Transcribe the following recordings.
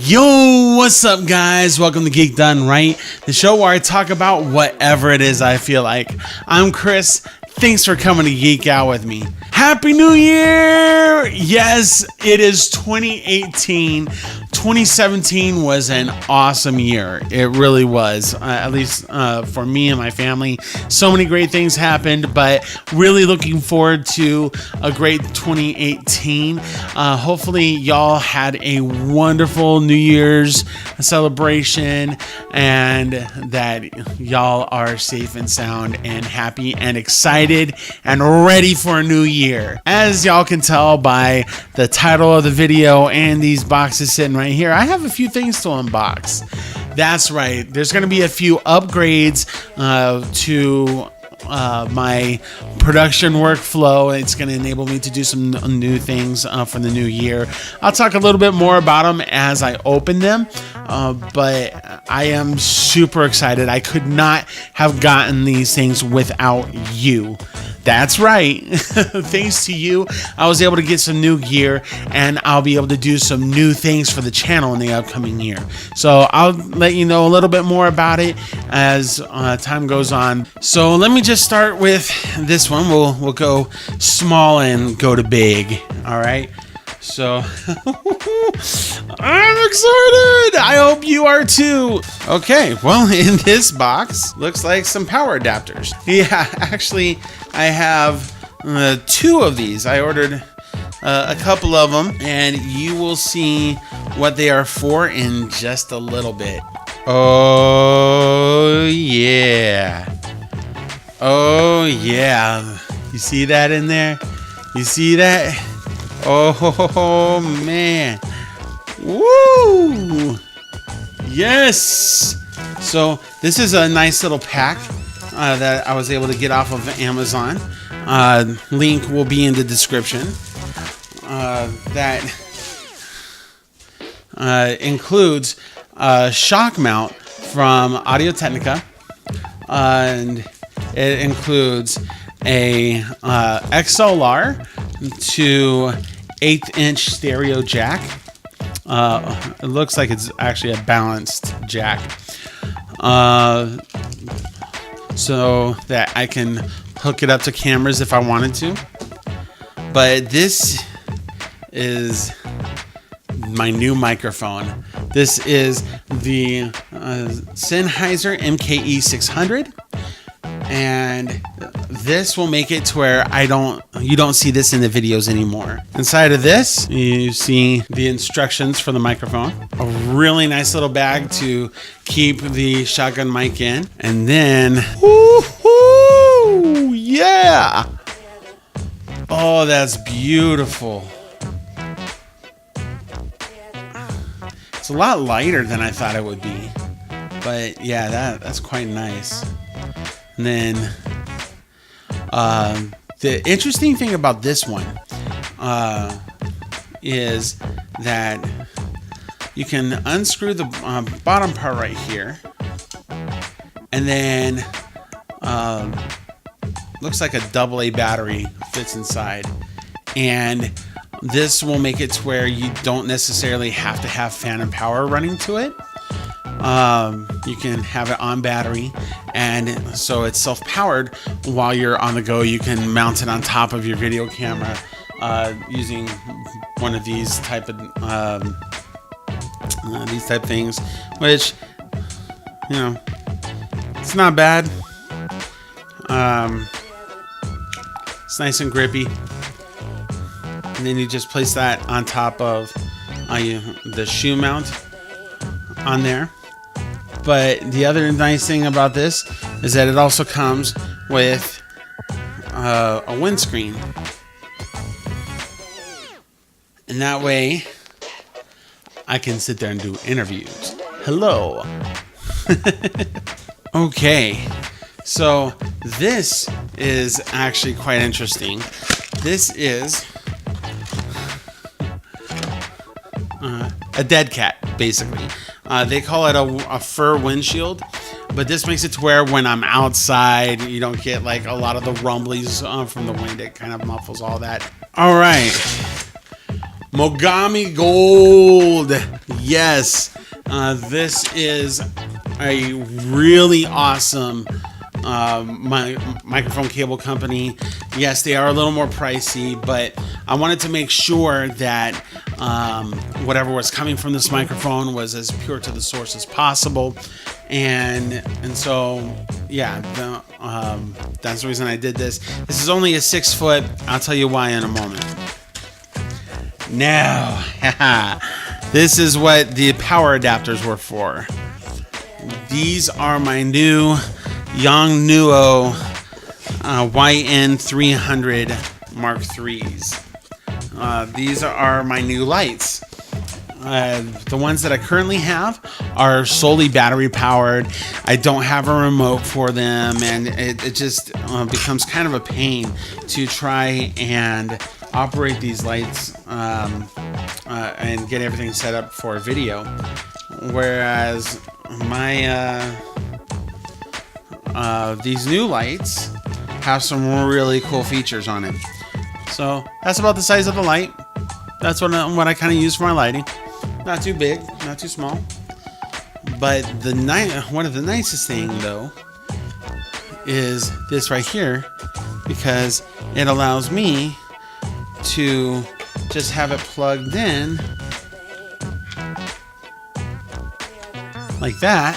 Yo, what's up guys? Welcome to Geek Done Right, the show where I talk about whatever it is I feel like. I'm Chris. Thanks for coming to geek out with me. Happy New Year! Yes, it is 2018. 2017 was an awesome year. It really was, at least for me and my family. So many great things happened, but really looking forward to a great 2018. Hopefully y'all had a wonderful New Year's celebration and that y'all are safe and sound and happy and excited and ready for a new year. As y'all can tell by the title of the video and these boxes sitting right here, I have a few things to unbox. That's right. There's going to be a few upgrades to my production workflow. It's going to enable me to do some new things for the new year. I'll talk a little bit more about them as I open them, but I am super excited. I could not have gotten these things without you. That's right. Thanks to you, I was able to get some new gear and I'll be able to do some new things for the channel in the upcoming year. So I'll let you know a little bit more about it as time goes on. So let me just start with this one. We'll go small and go to big. All right. So I'm excited. I hope you are too. Okay, well, in this box looks like some power adapters. Yeah, actually I have two of these. I ordered a couple of them and you will see what they are for in just a little bit. Oh yeah. Oh yeah. You see that in there? You see that? Oh man. Woo! Yes! So this is a nice little pack that I was able to get off of Amazon. Link will be in the description. That includes a shock mount from Audio-Technica, and it includes a XLR to 1/8" stereo jack. It looks like it's actually a balanced jack, so that I can hook it up to cameras if I wanted to. But this is my new microphone. This is the Sennheiser MZH, and this will make it to where you don't see this in the videos anymore. Inside of this, you see the instructions for the microphone, a really nice little bag to keep the shotgun mic in, and then, woohoo, yeah! Oh, that's beautiful. It's a lot lighter than I thought it would be, but yeah, that's quite nice. And then the interesting thing about this one is that you can unscrew the bottom part right here, and then looks like a AA battery fits inside, and this will make it to where you don't necessarily have to have fan and power running to it. You can have it on battery, and so it's self-powered while you're on the go. You can mount it on top of your video camera using one of these type things, which, you know, it's not bad. It's nice and grippy, and then you just place that on top of the shoe mount on there. But the other nice thing about this is that it also comes with a windscreen, and that way I can sit there and do interviews. Hello. Okay, so this is actually quite interesting. This is a dead cat, basically. They call it a fur windshield, but this makes it to where when I'm outside, you don't get like a lot of the rumblies from the wind. It kind of muffles all that. All right, Mogami Gold. Yes, this is a really awesome microphone cable company. Yes, they are a little more pricey, but I wanted to make sure that whatever was coming from this microphone was as pure to the source as possible, and so yeah, that's the reason I did this. This is only a 6 foot. I'll tell you why in a moment. Now, this is what the power adapters were for. These are my new Yongnuo YN300 Mark IIIs. These are my new lights. The ones that I currently have are solely battery powered. I don't have a remote for them, and it just becomes kind of a pain to try and operate these lights and get everything set up for video. Whereas my these new lights have some really cool features on it. So that's about the size of the light. That's what I kind of use for my lighting. Not too big, not too small. But one of the nicest thing though is this right here, because it allows me to just have it plugged in like that,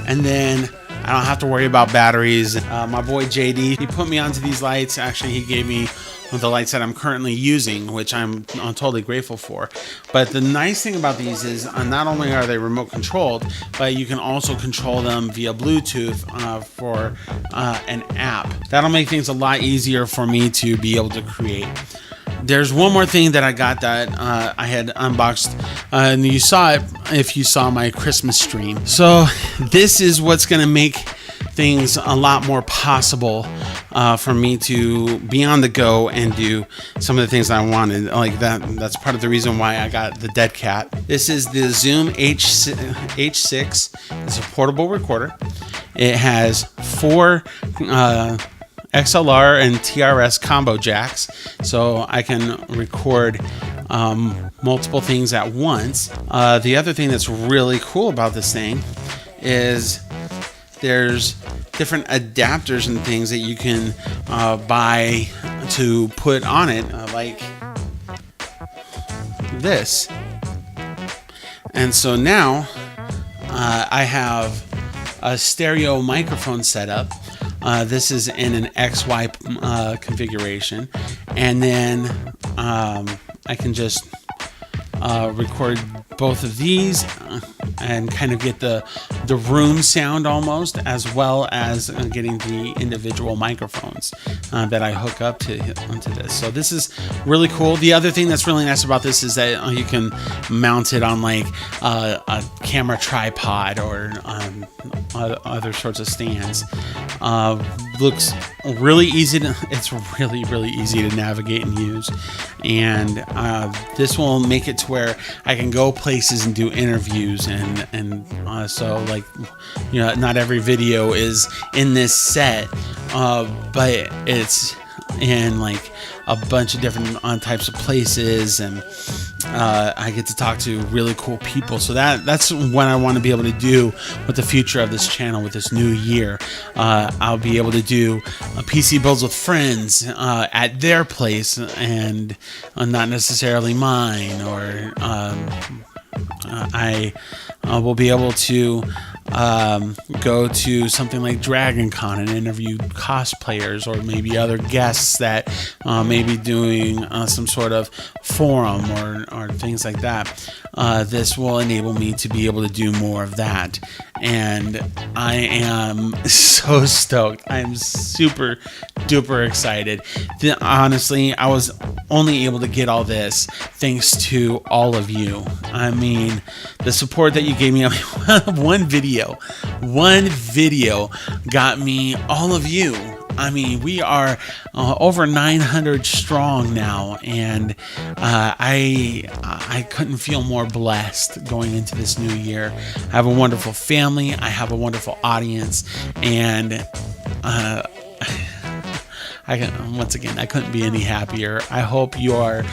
and then I don't have to worry about batteries. My boy JD, he put me onto these lights. Actually, he gave me the lights that I'm currently using, which I'm totally grateful for. But the nice thing about these is not only are they remote controlled, but you can also control them via Bluetooth for an app. That'll make things a lot easier for me to be able to create. There's one more thing that I got that I had unboxed, and you saw it if you saw my Christmas stream. So this is what's going to make things a lot more possible for me to be on the go and do some of the things I wanted. Like that's part of the reason why I got the dead cat. This is the Zoom H6. It's a portable recorder. It has 4 XLR and TRS combo jacks, so I can record multiple things at once. The other thing that's really cool about this thing is there's different adapters and things that you can buy to put on it, like this. And so now I have a stereo microphone set up. This is in an XY configuration, and then I can just record both of these and kind of get the room sound almost, as well as getting the individual microphones that I hook up onto this. So this is really cool. The other thing that's really nice about this is that you can mount it on like a camera tripod or other sorts of stands. Looks really easy it's really easy to navigate and use, and this will make it to where I can go places and do interviews, and so, like, you know, not every video is in this set, but it's in like a bunch of different types of places, and I get to talk to really cool people. So that's what I want to be able to do with the future of this channel with this new year. I'll be able to do PC builds with friends at their place, and not necessarily mine, or I will be able to go to something like Dragon Con and interview cosplayers, or maybe other guests that may be doing some sort of forum or things like that. This will enable me to be able to do more of that, and I am so stoked. I am super duper excited. Honestly, I was only able to get all this thanks to all of you. I mean, the support that you gave me. One video got me all of you. I mean, we are over 900 strong now, and I couldn't feel more blessed going into this new year. I have a wonderful family. I have a wonderful audience, and once again, I couldn't be any happier. I hope you are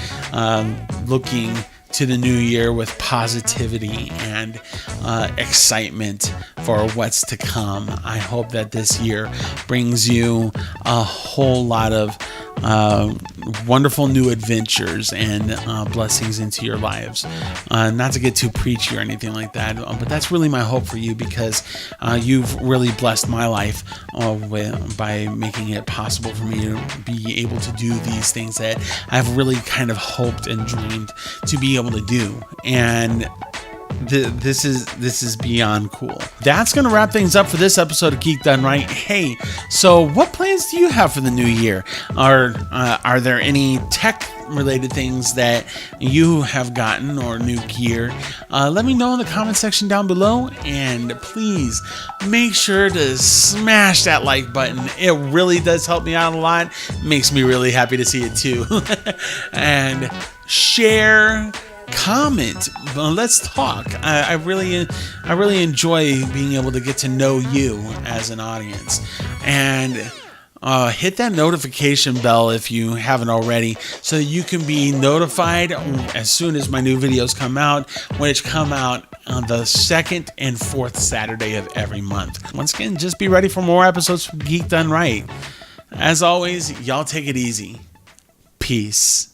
looking to the new year with positivity and excitement for what's to come. I hope that this year brings you a whole lot of wonderful new adventures and blessings into your lives. Not to get too preachy or anything like that, but that's really my hope for you, because you've really blessed my life by making it possible for me to be able to do these things that I've really kind of hoped and dreamed to be able to do. And this is beyond cool. That's gonna wrap things up for this episode of Geek Done Right. Hey, so what plans do you have for the new year? Are there any tech related things that you have gotten, or new gear? Let me know in the comment section down below, and please make sure to smash that like button. It really does help me out a lot. Makes me really happy to see it too. And share, comment, let's talk. I really enjoy being able to get to know you as an audience. And hit that notification bell if you haven't already, so you can be notified as soon as my new videos come out, which come out on the 2nd and 4th Saturday of every month. Once again, just be ready for more episodes from Geek Done Right. As always, y'all take it easy. Peace.